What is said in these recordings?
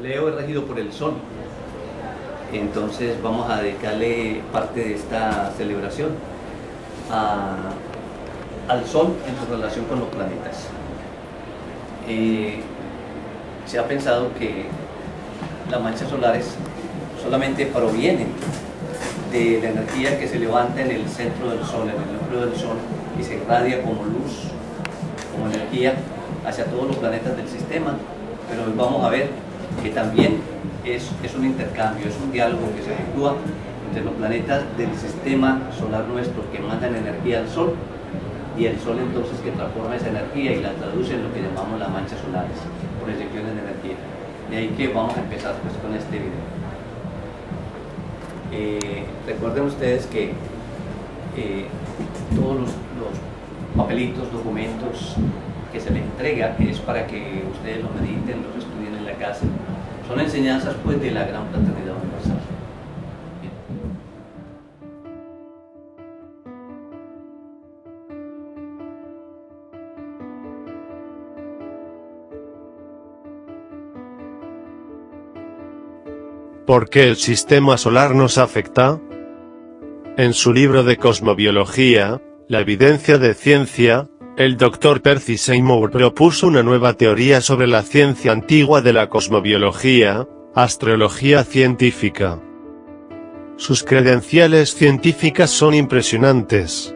Leo es regido por el Sol, entonces vamos a dedicarle parte de esta celebración al Sol en su relación con los planetas. Se ha pensado que las manchas solares solamente provienen de la energía que se levanta en el centro del Sol, en el núcleo del Sol, y se irradia como luz, como energía hacia todos los planetas del sistema. Pero hoy vamos a ver que también es un intercambio, es un diálogo que se efectúa entre los planetas del sistema solar nuestro que mandan energía al Sol, y el Sol entonces que transforma esa energía y la traduce en lo que llamamos las manchas solares, proyecciones de energía. De ahí que vamos a empezar pues con este video. Recuerden ustedes que todos los papelitos, documentos que se les entrega, que es para que ustedes los mediten, los estudien en la casa, son enseñanzas pues de la Gran Fraternidad Universal. ¿Por qué el sistema solar nos afecta? En su libro de Cosmobiología, La evidencia de ciencia, el Dr. Percy Seymour propuso una nueva teoría sobre la ciencia antigua de la cosmobiología, astrología científica. Sus credenciales científicas son impresionantes.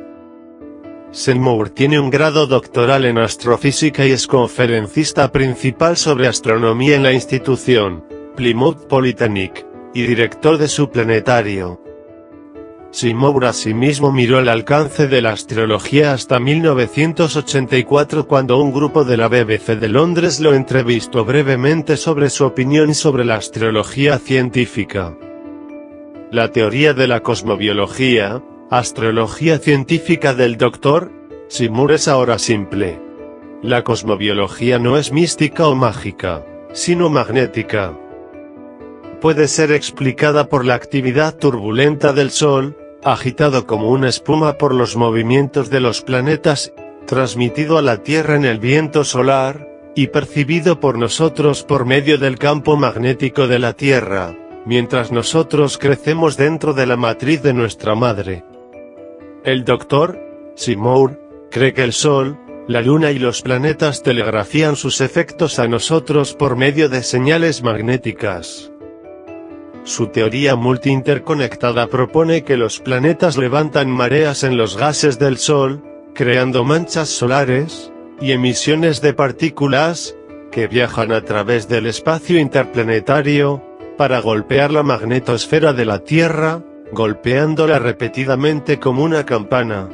Seymour tiene un grado doctoral en astrofísica y es conferencista principal sobre astronomía en la institución Plymouth Polytechnic, y director de su planetario. Seymour asimismo miró el alcance de la astrología hasta 1984, cuando un grupo de la BBC de Londres lo entrevistó brevemente sobre su opinión sobre la astrología científica. La teoría de la cosmobiología, astrología científica del Dr. Seymour es ahora simple. La cosmobiología no es mística o mágica, sino magnética. Puede ser explicada por la actividad turbulenta del Sol, agitado como una espuma por los movimientos de los planetas, transmitido a la Tierra en el viento solar, y percibido por nosotros por medio del campo magnético de la Tierra, mientras nosotros crecemos dentro de la matriz de nuestra madre. El Dr. Seymour cree que el Sol, la Luna y los planetas telegrafían sus efectos a nosotros por medio de señales magnéticas. Su teoría multiinterconectada propone que los planetas levantan mareas en los gases del Sol, creando manchas solares y emisiones de partículas que viajan a través del espacio interplanetario para golpear la magnetosfera de la Tierra, golpeándola repetidamente como una campana.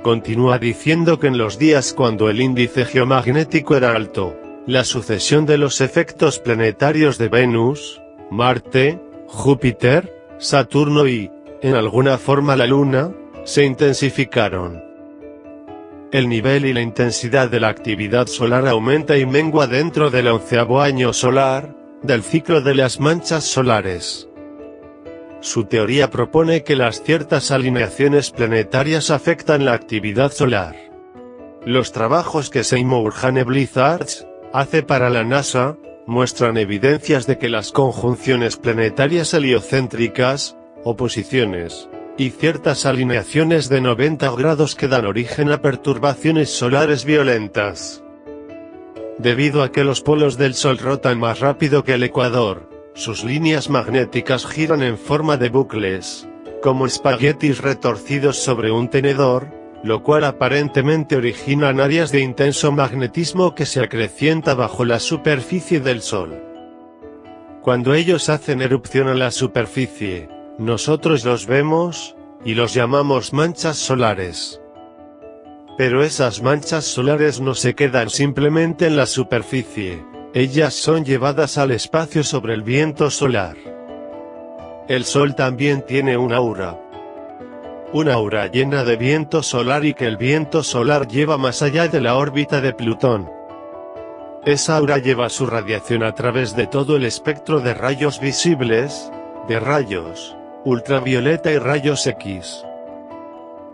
Continúa diciendo que en los días cuando el índice geomagnético era alto, la sucesión de los efectos planetarios de Venus, Marte, Júpiter, Saturno y, en alguna forma la Luna, se intensificaron. El nivel y la intensidad de la actividad solar aumenta y mengua dentro del 11º año solar, del ciclo de las manchas solares. Su teoría propone que las ciertas alineaciones planetarias afectan la actividad solar. Los trabajos que Seymour Blizzards hace para la NASA muestran evidencias de que las conjunciones planetarias heliocéntricas, oposiciones, y ciertas alineaciones de 90 grados que dan origen a perturbaciones solares violentas. Debido a que los polos del Sol rotan más rápido que el ecuador, sus líneas magnéticas giran en forma de bucles, como espaguetis retorcidos sobre un tenedor, lo cual aparentemente originan áreas de intenso magnetismo que se acrecienta bajo la superficie del Sol. Cuando ellos hacen erupción a la superficie, nosotros los vemos, y los llamamos manchas solares. Pero esas manchas solares no se quedan simplemente en la superficie, ellas son llevadas al espacio sobre el viento solar. El Sol también tiene un aura llena de viento solar y que el viento solar lleva más allá de la órbita de Plutón. Esa aura lleva su radiación a través de todo el espectro de rayos visibles, de rayos ultravioleta y rayos X.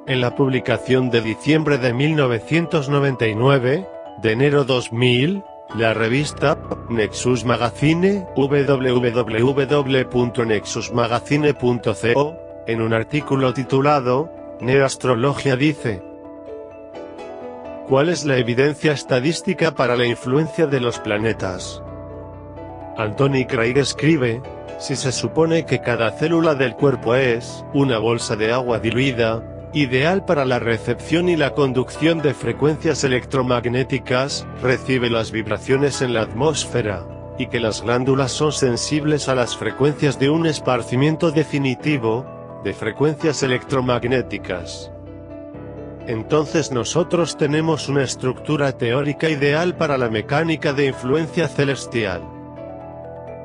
En la publicación de diciembre de 1999, de enero 2000, La revista Nexus Magazine, www.nexusmagazine.co, en un artículo titulado Neoastrología dice: ¿cuál es la evidencia estadística para la influencia de los planetas? Anthony Craig escribe: si se supone que cada célula del cuerpo es una bolsa de agua diluida, ideal para la recepción y la conducción de frecuencias electromagnéticas, recibe las vibraciones en la atmósfera, y que las glándulas son sensibles a las frecuencias de un esparcimiento definitivo de frecuencias electromagnéticas. Entonces nosotros tenemos una estructura teórica ideal para la mecánica de influencia celestial.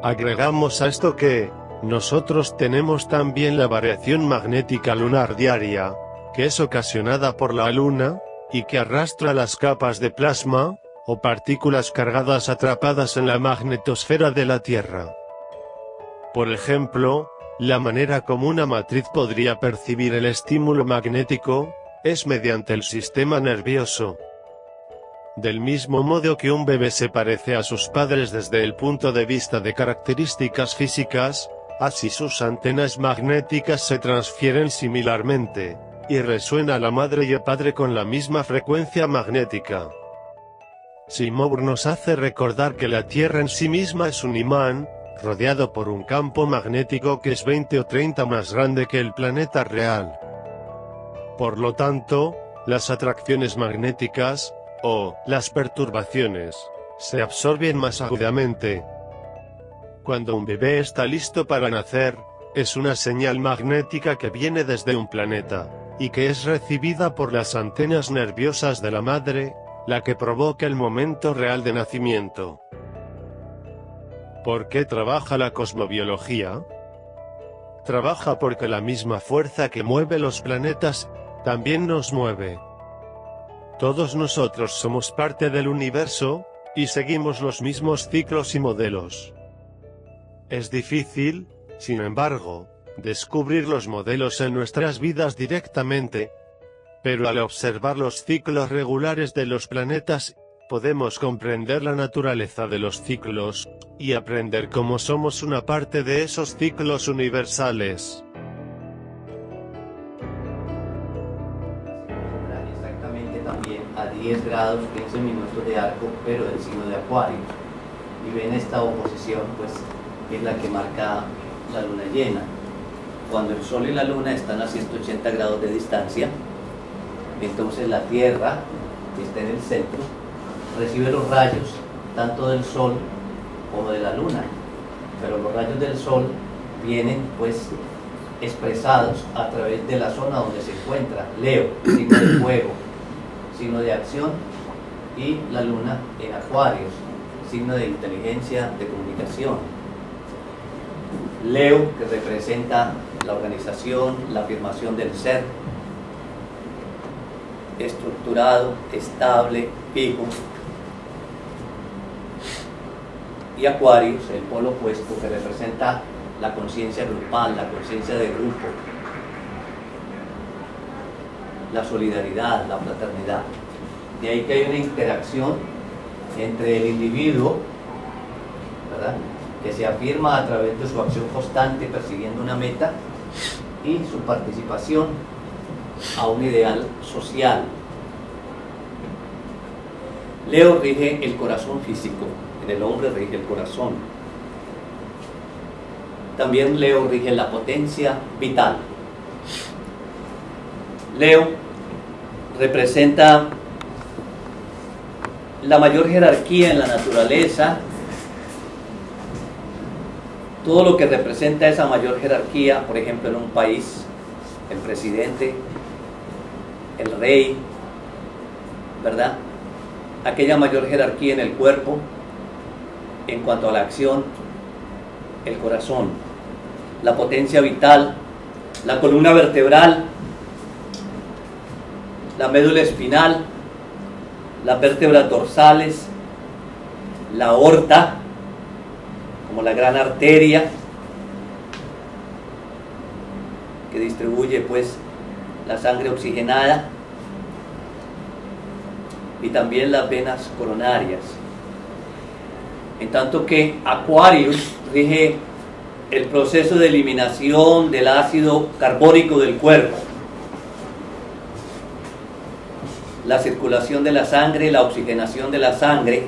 Agregamos a esto que nosotros tenemos también la variación magnética lunar diaria, que es ocasionada por la Luna, y que arrastra las capas de plasma, o partículas cargadas atrapadas en la magnetosfera de la Tierra. Por ejemplo, la manera como una matriz podría percibir el estímulo magnético, es mediante el sistema nervioso. Del mismo modo que un bebé se parece a sus padres desde el punto de vista de características físicas, así sus antenas magnéticas se transfieren similarmente, y resuena la madre y el padre con la misma frecuencia magnética. Seymour nos hace recordar que la Tierra en sí misma es un imán, rodeado por un campo magnético que es 20 o 30 más grande que el planeta real. Por lo tanto, las atracciones magnéticas, o las perturbaciones, se absorben más agudamente. Cuando un bebé está listo para nacer, es una señal magnética que viene desde un planeta, y que es recibida por las antenas nerviosas de la madre, la que provoca el momento real de nacimiento. ¿Por qué trabaja la cosmobiología? Trabaja porque la misma fuerza que mueve los planetas, también nos mueve. Todos nosotros somos parte del universo, y seguimos los mismos ciclos y modelos. Es difícil, sin embargo, descubrir los modelos en nuestras vidas directamente, pero al observar los ciclos regulares de los planetas, podemos comprender la naturaleza de los ciclos, y aprender cómo somos una parte de esos ciclos universales. Exactamente también a 10 grados 15 minutos de arco, pero del signo de Acuario. Y ven esta oposición, pues, es la que marca la luna llena. Cuando el Sol y la Luna están a 180 grados de distancia, entonces la Tierra, que está en el centro, recibe los rayos tanto del Sol como de la Luna, pero los rayos del Sol vienen pues expresados a través de la zona donde se encuentra Leo, signo de fuego, signo de acción, y la Luna en Acuarios, signo de inteligencia, de comunicación. Leo, que representa la organización, la afirmación del ser, estructurado, estable, fijo. Y Acuarios, el polo opuesto, que representa la conciencia grupal, la conciencia de grupo, la solidaridad, la fraternidad. De ahí que hay una interacción entre el individuo, ¿verdad?, que se afirma a través de su acción constante persiguiendo una meta, y su participación a un ideal social. Leo rige el corazón físico, en el hombre rige el corazón. También Leo rige la potencia vital. Leo representa la mayor jerarquía en la naturaleza. Todo lo que representa esa mayor jerarquía, por ejemplo, en un país, el presidente, el rey, ¿verdad? Aquella mayor jerarquía en el cuerpo, en cuanto a la acción, el corazón, la potencia vital, la columna vertebral, la médula espinal, las vértebras dorsales, la aorta, como la gran arteria que distribuye pues la sangre oxigenada, y también las venas coronarias. en tanto que Aquarius rige el proceso de eliminación del ácido carbónico del cuerpo, la circulación de la sangre, la oxigenación de la sangre.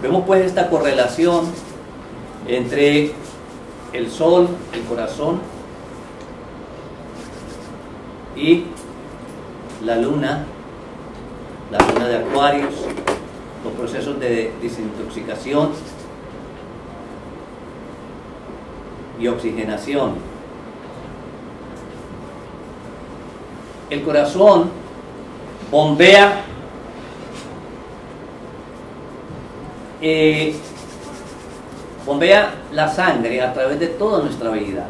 Vemos pues esta correlación entre el Sol, el corazón, y la luna de Aquarius, los procesos de desintoxicación y oxigenación. El corazón bombea la sangre a través de toda nuestra vida.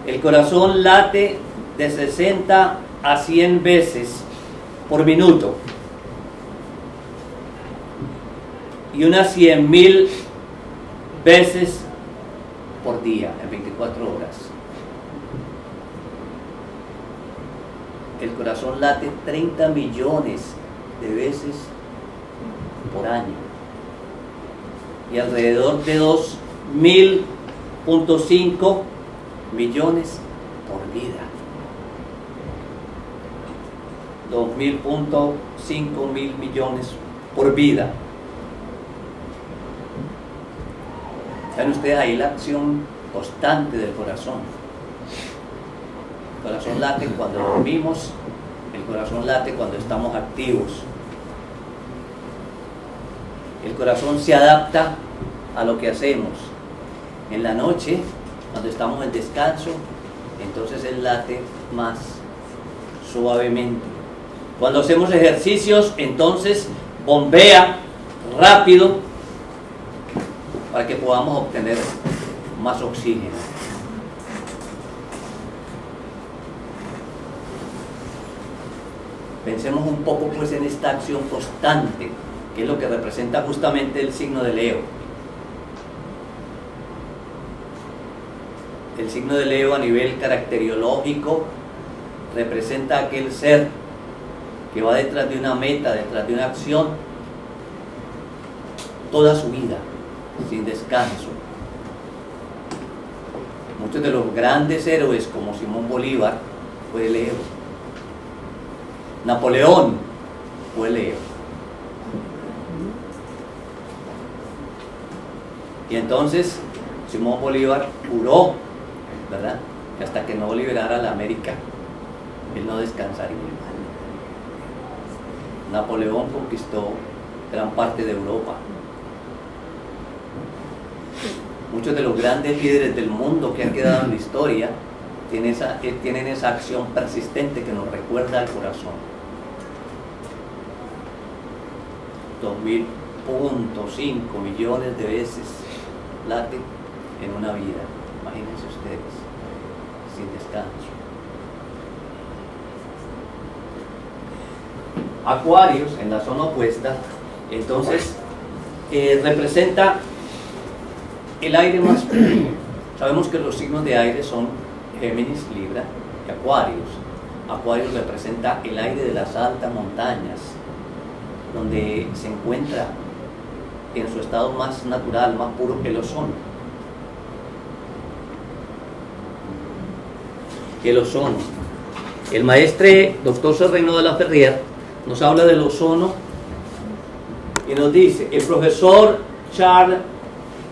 El corazón late de 60 a 100 veces por minuto y unas 100.000 veces por día en 24 horas. El corazón late 30 millones de veces por año y alrededor de 2.5 millones por vida. 2.5 mil millones por vida. ¿Saben ustedes ahí la acción constante del corazón? El corazón late cuando dormimos, el corazón late cuando estamos activos. El corazón se adapta a lo que hacemos. En la noche, cuando estamos en descanso, entonces él late más suavemente. Cuando hacemos ejercicios, entonces bombea rápido para que podamos obtener más oxígeno. Pensemos un poco pues en esta acción constante, que es lo que representa justamente el signo de Leo. El signo de Leo a nivel caracteriológico representa aquel ser que va detrás de una meta, detrás de una acción, toda su vida, sin descanso. Muchos de los grandes héroes, como Simón Bolívar, fue Leo. Napoleón fue Leo. Y entonces Simón Bolívar juró, ¿verdad?, que hasta que no liberara la América, él no descansaría. Napoleón conquistó gran parte de Europa. Muchos de los grandes líderes del mundo que han quedado en la historia tienen esa acción persistente que nos recuerda al corazón. 2.5 millones de veces late en una vida. Imagínense ustedes, sin descanso. Aquarius, en la zona opuesta, entonces representa el aire más puro. Sabemos que los signos de aire son Géminis, Libra y Aquarius. Aquarius representa el aire de las altas montañas, donde se encuentra en su estado más natural, más puro, el ozono. El ozono. El maestre Dr. Serrano de la Ferrier nos habla del ozono y nos dice: el profesor Charles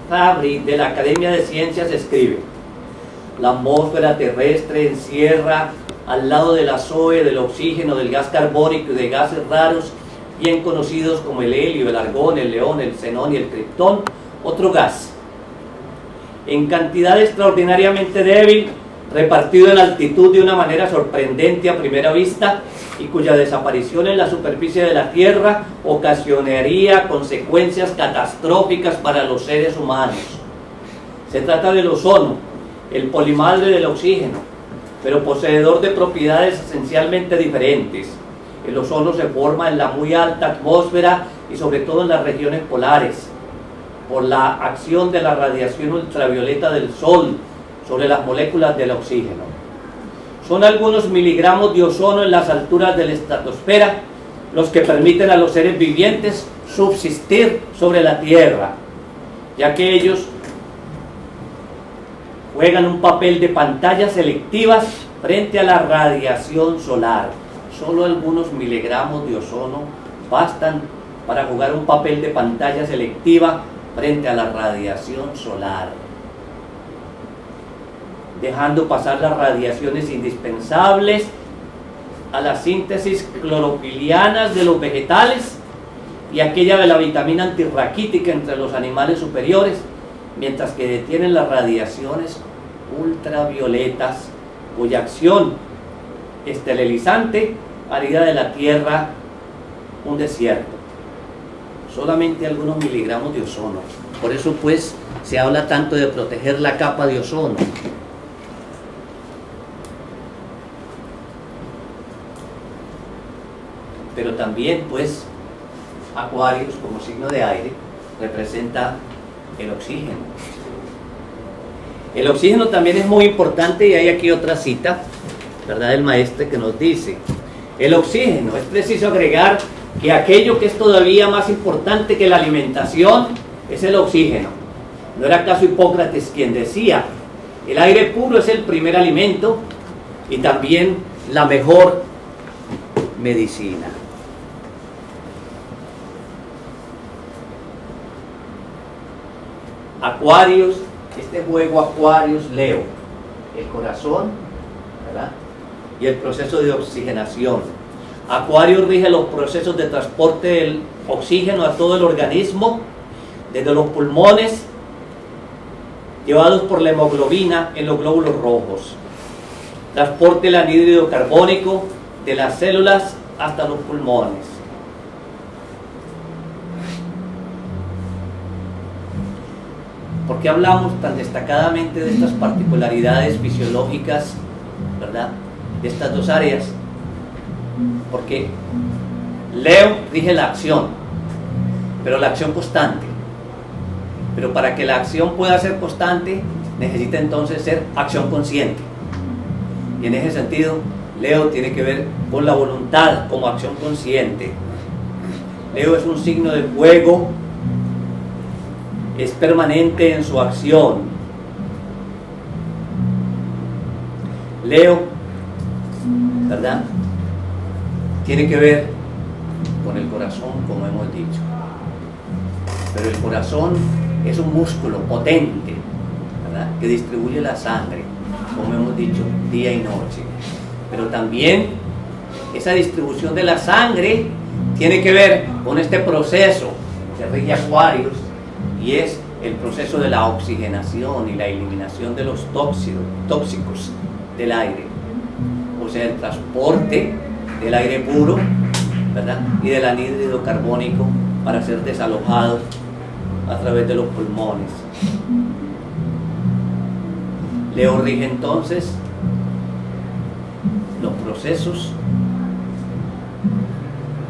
Fabry de la Academia de Ciencias escribe: la atmósfera terrestre encierra, al lado de la SOE, del oxígeno, del gas carbónico y de gases raros bien conocidos como el helio, el argón, el león, el xenón y el criptón, otro gas en cantidad extraordinariamente débil, repartido en altitud de una manera sorprendente a primera vista, y cuya desaparición en la superficie de la Tierra ocasionaría consecuencias catastróficas para los seres humanos. Se trata del ozono, el polimadre del oxígeno, pero poseedor de propiedades esencialmente diferentes. El ozono se forma en la muy alta atmósfera y sobre todo en las regiones polares, por la acción de la radiación ultravioleta del Sol sobre las moléculas del oxígeno. Son algunos miligramos de ozono en las alturas de la estratosfera los que permiten a los seres vivientes subsistir sobre la Tierra, ya que ellos juegan un papel de pantallas selectivas frente a la radiación solar. Solo algunos miligramos de ozono bastan para jugar un papel de pantalla selectiva frente a la radiación solar, dejando pasar las radiaciones indispensables a la síntesis clorofilianas de los vegetales y aquella de la vitamina antirraquítica entre los animales superiores, mientras que detienen las radiaciones ultravioletas, cuya acción esterilizante haría de la Tierra un desierto. Solamente algunos miligramos de ozono. Por eso pues se habla tanto de proteger la capa de ozono. Pero también pues Acuarios, como signo de aire, representa el oxígeno. El oxígeno también es muy importante, y hay aquí otra cita, ¿verdad?, del maestro, que nos dice: el oxígeno, es preciso agregar que aquello que es todavía más importante que la alimentación es el oxígeno. ¿No era acaso Hipócrates quien decía: el aire puro es el primer alimento y también la mejor medicina? Acuarios, este juego Acuarios, Leo, el corazón, ¿verdad?, y el proceso de oxigenación. Acuario rige los procesos de transporte del oxígeno a todo el organismo, desde los pulmones, llevados por la hemoglobina en los glóbulos rojos. Transporte del anhídrido carbónico de las células hasta los pulmones. ¿Por qué hablamos tan destacadamente de estas particularidades fisiológicas, ¿verdad?, de estas dos áreas? Porque Leo rige la acción, pero la acción constante. Pero para que la acción pueda ser constante, necesita entonces ser acción consciente. Y en ese sentido, Leo tiene que ver con la voluntad como acción consciente. Leo es un signo de fuego, es permanente en su acción. Leo, ¿verdad?, tiene que ver con el corazón, como hemos dicho. Pero el corazón es un músculo potente, ¿verdad?, que distribuye la sangre, como hemos dicho, día y noche. Pero también esa distribución de la sangre tiene que ver con este proceso que rige Acuarios, y es el proceso de la oxigenación y la eliminación de los tóxicos del aire, o sea, el transporte del aire puro, ¿verdad?, y del anhídrido carbónico para ser desalojado a través de los pulmones. Leo rige entonces los procesos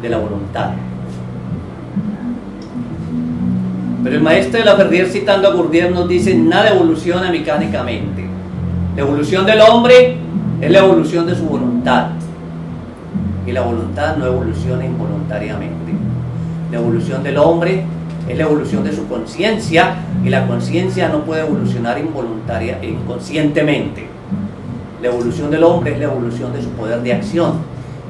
de la voluntad. Pero el maestro de la Ferrier, citando a Bourdieu, nos dice: nada evoluciona mecánicamente. La evolución del hombre es la evolución de su voluntad, y la voluntad no evoluciona involuntariamente. La evolución del hombre es la evolución de su conciencia, y la conciencia no puede evolucionar inconscientemente. La evolución del hombre es la evolución de su poder de acción,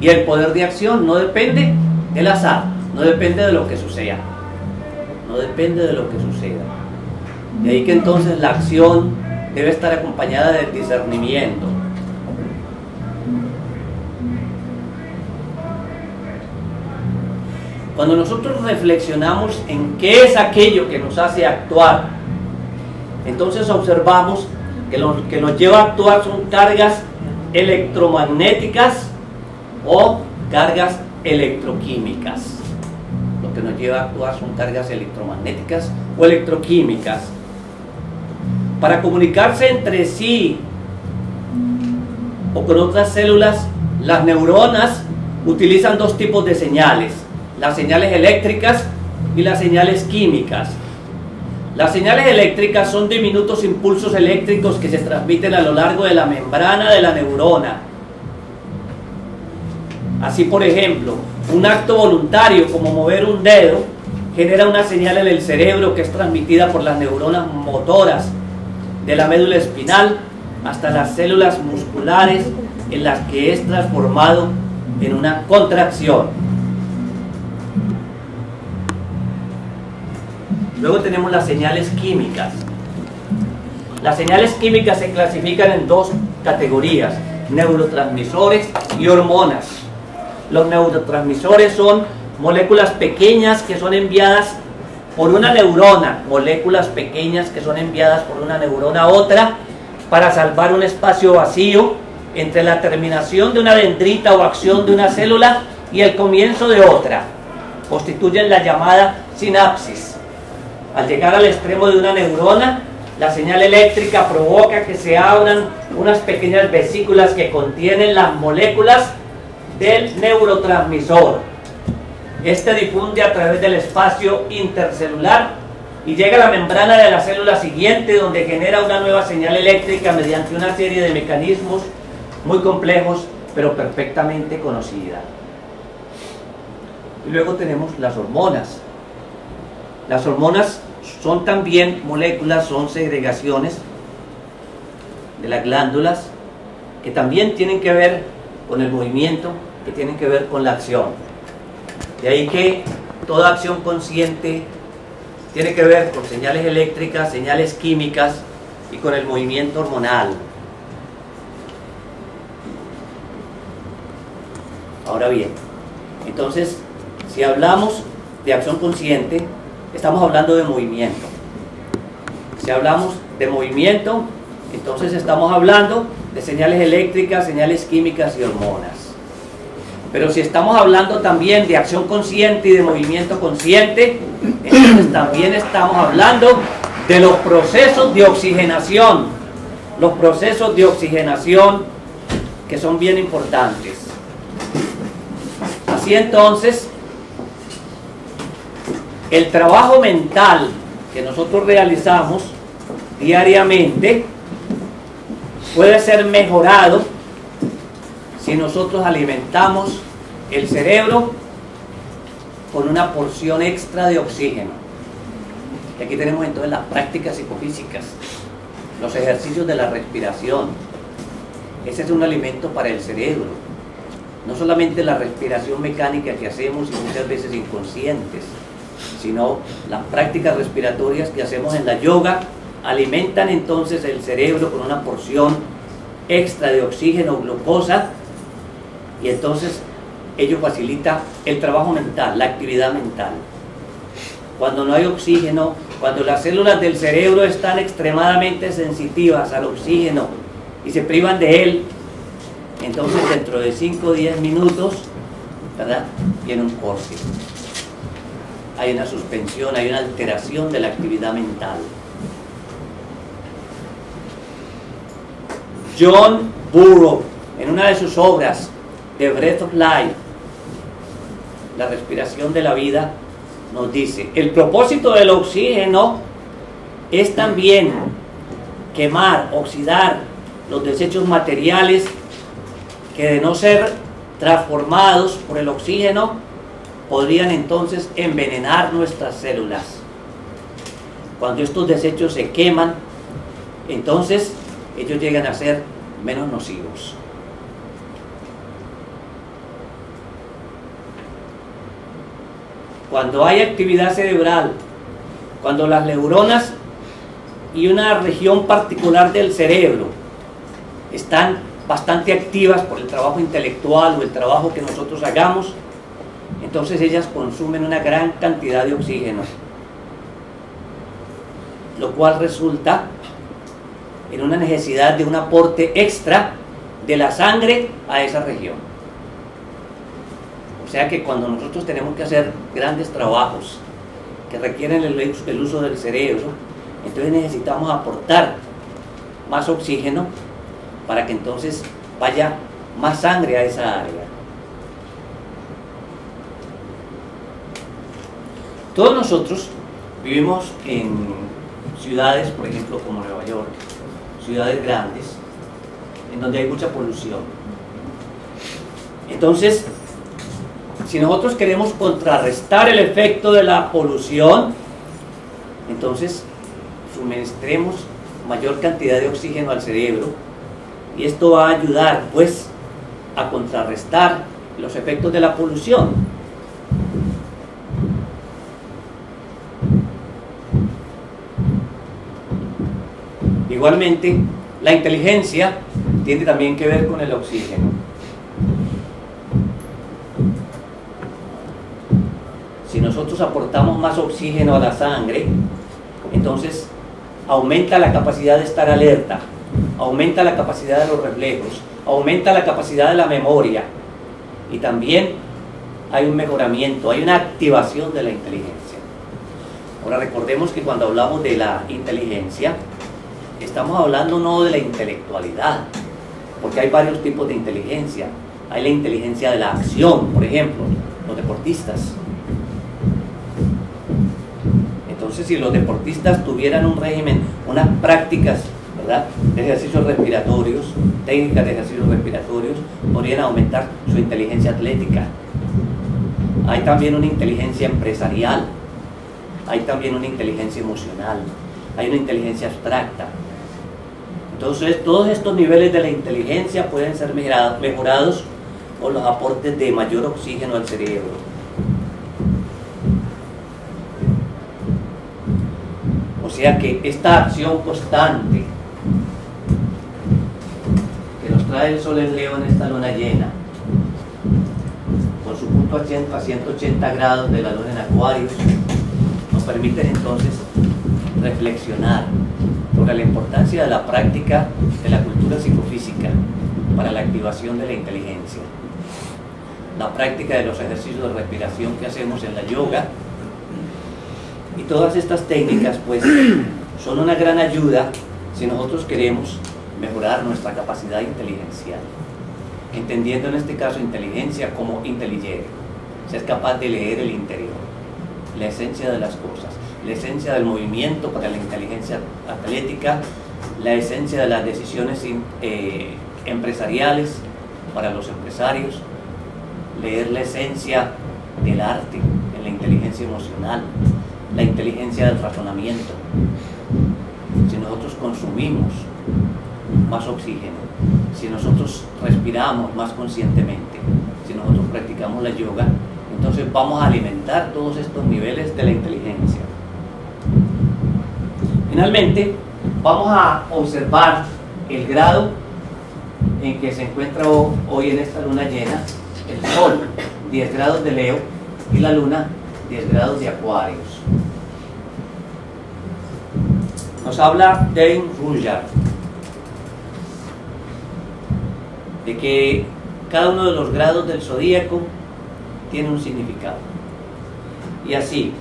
y el poder de acción no depende del azar, no depende de lo que suceda, no depende de lo que suceda. De ahí que entonces la acción debe estar acompañada del discernimiento. Cuando nosotros reflexionamos en qué es aquello que nos hace actuar, entonces observamos que lo que nos lleva a actuar son cargas electromagnéticas o cargas electroquímicas. Lo que nos lleva a actuar son cargas electromagnéticas o electroquímicas. Para comunicarse entre sí o con otras células, las neuronas utilizan dos tipos de señales: las señales eléctricas y las señales químicas. Las señales eléctricas son diminutos impulsos eléctricos que se transmiten a lo largo de la membrana de la neurona. Así, por ejemplo, Un acto voluntario, como mover un dedo, genera una señal en el cerebro que es transmitida por las neuronas motoras de la médula espinal hasta las células musculares, en las que es transformado en una contracción. Luego tenemos las señales químicas. Las señales químicas se clasifican en dos categorías: neurotransmisores y hormonas. Los neurotransmisores son moléculas pequeñas que son enviadas por una neurona, moléculas pequeñas que son enviadas por una neurona a otra para salvar un espacio vacío entre la terminación de una dendrita o acción de una célula y el comienzo de otra. Constituyen la llamada sinapsis. Al llegar al extremo de una neurona, la señal eléctrica provoca que se abran unas pequeñas vesículas que contienen las moléculas del neurotransmisor. Este difunde a través del espacio intercelular y llega a la membrana de la célula siguiente, donde genera una nueva señal eléctrica mediante una serie de mecanismos muy complejos, pero perfectamente conocida. Y luego tenemos las hormonas. Las hormonas son también moléculas, son segregaciones de las glándulas que también tienen que ver con el movimiento, que tienen que ver con la acción. De ahí que toda acción consciente tiene que ver con señales eléctricas, señales químicas y con el movimiento hormonal. Ahora bien, entonces, si hablamos de acción consciente, estamos hablando de movimiento. Si hablamos de movimiento, entonces estamos hablando de señales eléctricas, señales químicas y hormonas. Pero si estamos hablando también de acción consciente y de movimiento consciente, entonces también estamos hablando de los procesos de oxigenación. Los procesos de oxigenación que son bien importantes. Así entonces, el trabajo mental que nosotros realizamos diariamente puede ser mejorado si nosotros alimentamos el cerebro con una porción extra de oxígeno. Y aquí tenemos entonces las prácticas psicofísicas, los ejercicios de la respiración. Ese es un alimento para el cerebro. No solamente la respiración mecánica que hacemos y muchas veces inconscientes, sino las prácticas respiratorias que hacemos en la yoga alimentan entonces el cerebro con una porción extra de oxígeno, glucosa, y entonces ello facilita el trabajo mental, la actividad mental. Cuando no hay oxígeno, cuando las células del cerebro están extremadamente sensitivas al oxígeno y se privan de él, entonces dentro de 5 o 10 minutos, ¿verdad?, viene un corte. Hay una suspensión, hay una alteración de la actividad mental. John Burroughs, en una de sus obras, The Breath of Life, la respiración de la vida, nos dice: el propósito del oxígeno es también quemar, oxidar los desechos materiales que, de no ser transformados por el oxígeno, podrían entonces envenenar nuestras células. Cuando estos desechos se queman, entonces ellos llegan a ser menos nocivos. Cuando hay actividad cerebral, cuando las neuronas y una región particular del cerebro están bastante activas por el trabajo intelectual o el trabajo que nosotros hagamos, entonces ellas consumen una gran cantidad de oxígeno, lo cual resulta en una necesidad de un aporte extra de la sangre a esa región. O sea que cuando nosotros tenemos que hacer grandes trabajos que requieren el uso del cerebro, entonces necesitamos aportar más oxígeno para que entonces vaya más sangre a esa área. Todos nosotros vivimos en ciudades, por ejemplo, como Nueva York, ciudades grandes, en donde hay mucha polución. Entonces, si nosotros queremos contrarrestar el efecto de la polución, entonces suministremos mayor cantidad de oxígeno al cerebro, y esto va a ayudar pues a contrarrestar los efectos de la polución. Igualmente, la inteligencia tiene también que ver con el oxígeno. Si nosotros aportamos más oxígeno a la sangre, entonces aumenta la capacidad de estar alerta, aumenta la capacidad de los reflejos, aumenta la capacidad de la memoria, y también hay un mejoramiento, hay una activación de la inteligencia. Ahora recordemos que cuando hablamos de la inteligencia, estamos hablando no de la intelectualidad, porque hay varios tipos de inteligencia. Hay la inteligencia de la acción, por ejemplo, los deportistas. Entonces, si los deportistas tuvieran un régimen, unas prácticas, ¿verdad?, de ejercicios respiratorios, técnicas de ejercicios respiratorios, podrían aumentar su inteligencia atlética. Hay también una inteligencia empresarial, hay también una inteligencia emocional, hay una inteligencia abstracta. Entonces, todos estos niveles de la inteligencia pueden ser mejorados por los aportes de mayor oxígeno al cerebro. O sea que esta acción constante que nos trae el Sol en Leo en esta luna llena, con su punto a 180 grados de la luna en Acuario, nos permite entonces reflexionar sobre la importancia de la práctica de la cultura psicofísica para la activación de la inteligencia. La práctica de los ejercicios de respiración que hacemos en la yoga, y todas estas técnicas pues son una gran ayuda si nosotros queremos mejorar nuestra capacidad inteligencial, entendiendo en este caso inteligencia como intelligere, ser capaz de leer el interior, la esencia de las cosas, la esencia del movimiento para la inteligencia atlética, la esencia de las decisiones empresariales para los empresarios, leer la esencia del arte en la inteligencia emocional, la inteligencia del razonamiento. Si nosotros consumimos más oxígeno, si nosotros respiramos más conscientemente, si nosotros practicamos la yoga, entonces vamos a alimentar todos estos niveles de la inteligencia. Finalmente, vamos a observar el grado en que se encuentra hoy en esta luna llena el Sol, 10 grados de Leo, y la Luna, 10 grados de Acuarios. Nos habla Dane Rutherford de que cada uno de los grados del zodíaco tiene un significado. Y así,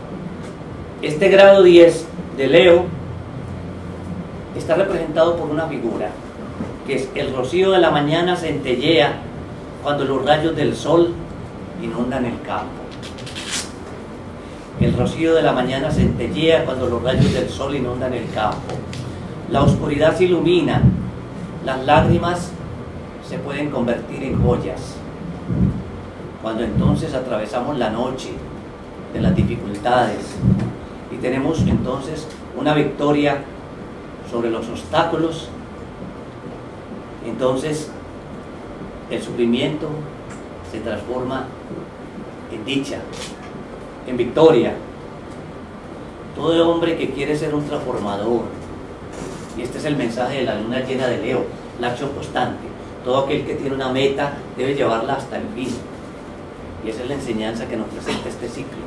este grado 10 de Leo está representado por una figura, que es el rocío de la mañana centellea cuando los rayos del sol inundan el campo. El rocío de la mañana centellea cuando los rayos del sol inundan el campo. La oscuridad se ilumina, las lágrimas se pueden convertir en joyas. Cuando entonces atravesamos la noche de las dificultades y tenemos entonces una victoria sobre los obstáculos, entonces el sufrimiento se transforma en dicha, en victoria. Todo hombre que quiere ser un transformador, y este es el mensaje de la luna llena de Leo, la acción constante. Todo aquel que tiene una meta debe llevarla hasta el fin, y esa es la enseñanza que nos presenta este ciclo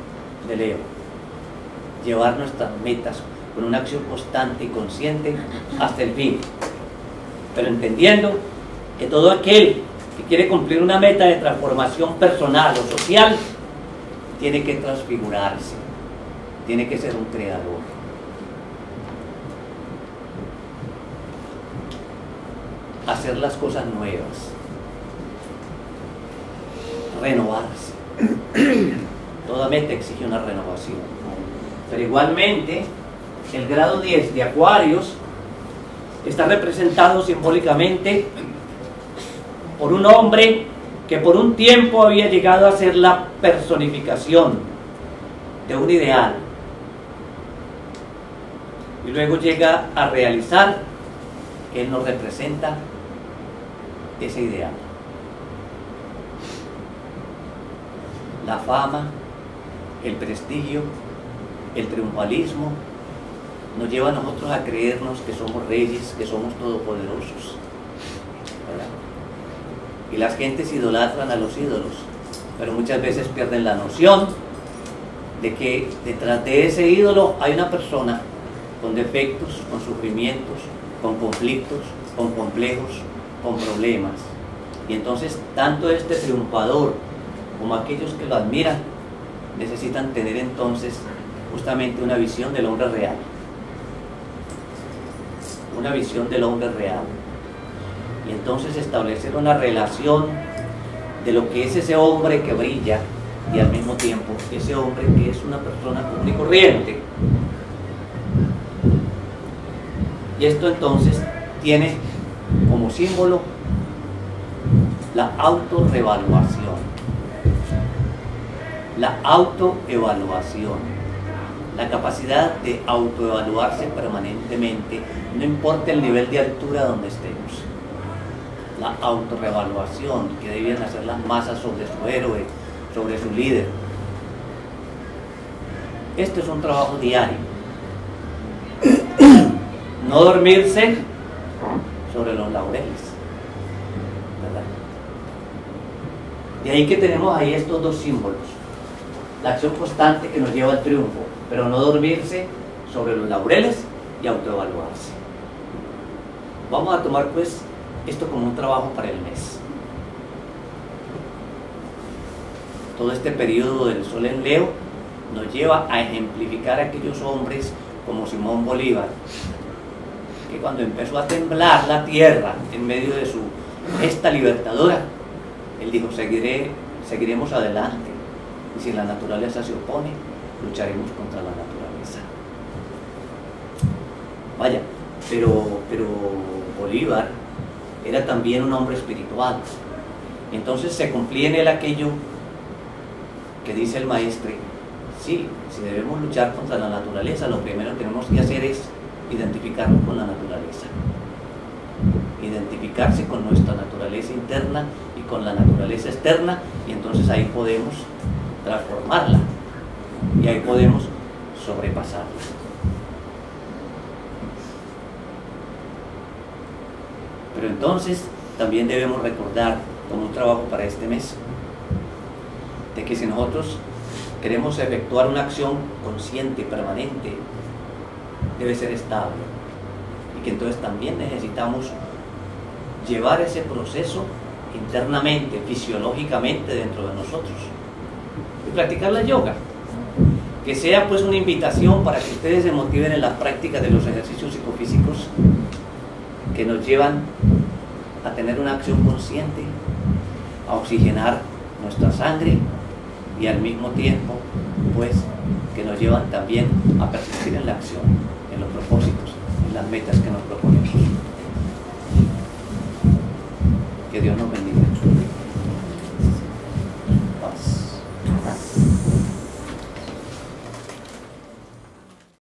de Leo: llevar nuestras metas con una acción constante y consciente hasta el fin, pero entendiendo que todo aquel que quiere cumplir una meta de transformación personal o social tiene que transfigurarse, tiene que ser un creador. Hacer las cosas nuevas, renovarse. Toda meta exige una renovación. Pero igualmente, el grado 10 de Acuarios está representado simbólicamente por un hombre que por un tiempo había llegado a ser la personificación de un ideal, y luego llega a realizar que Él nos representa ese ideal. La fama, el prestigio, el triunfalismo nos lleva a nosotros a creernos que somos reyes, que somos todopoderosos, ¿verdad? Y las gentes idolatran a los ídolos, pero muchas veces pierden la noción de que detrás de ese ídolo hay una persona con defectos, con sufrimientos, con conflictos, con complejos, con problemas. Y entonces tanto este triunfador como aquellos que lo admiran necesitan tener entonces justamente una visión del hombre real, una visión del hombre real, y entonces establecer una relación de lo que es ese hombre que brilla y al mismo tiempo ese hombre que es una persona común y corriente. Y esto entonces tiene como símbolo la autorrevaluación. La autoevaluación, la capacidad de autoevaluarse permanentemente, no importa el nivel de altura donde estemos. La autorrevaluación que debían hacer las masas sobre su héroe, sobre su líder. Esto es un trabajo diario. No dormirse sobre los laureles, ¿verdad? De ahí que tenemos ahí estos dos símbolos. La acción constante que nos lleva al triunfo, pero no dormirse sobre los laureles y autoevaluarse. Vamos a tomar pues esto como un trabajo para el mes. Todo este periodo del Sol en Leo nos lleva a ejemplificar a aquellos hombres como Simón Bolívar, que cuando empezó a temblar la tierra en medio de su gesta libertadora, él dijo: seguiremos adelante, y si la naturaleza se opone, lucharemos contra la naturaleza. Vaya, pero Bolívar era también un hombre espiritual. Entonces se cumplía en él aquello que dice el maestre: sí, si debemos luchar contra la naturaleza, lo primero que tenemos que hacer es identificarnos con la naturaleza, identificarse con nuestra naturaleza interna y con la naturaleza externa, y entonces ahí podemos transformarla y ahí podemos sobrepasarla. Pero entonces también debemos recordar, como un trabajo para este mes, de que si nosotros queremos efectuar una acción consciente, permanente, debe ser estable, y que entonces también necesitamos llevar ese proceso internamente, fisiológicamente dentro de nosotros, y practicar la yoga, que sea pues una invitación para que ustedes se motiven en la práctica de los ejercicios psicofísicos que nos llevan a tener una acción consciente, a oxigenar nuestra sangre, y al mismo tiempo pues que nos llevan también a persistir en la acción, en los propósitos, en las metas que nos proponemos. Que Dios nos bendiga.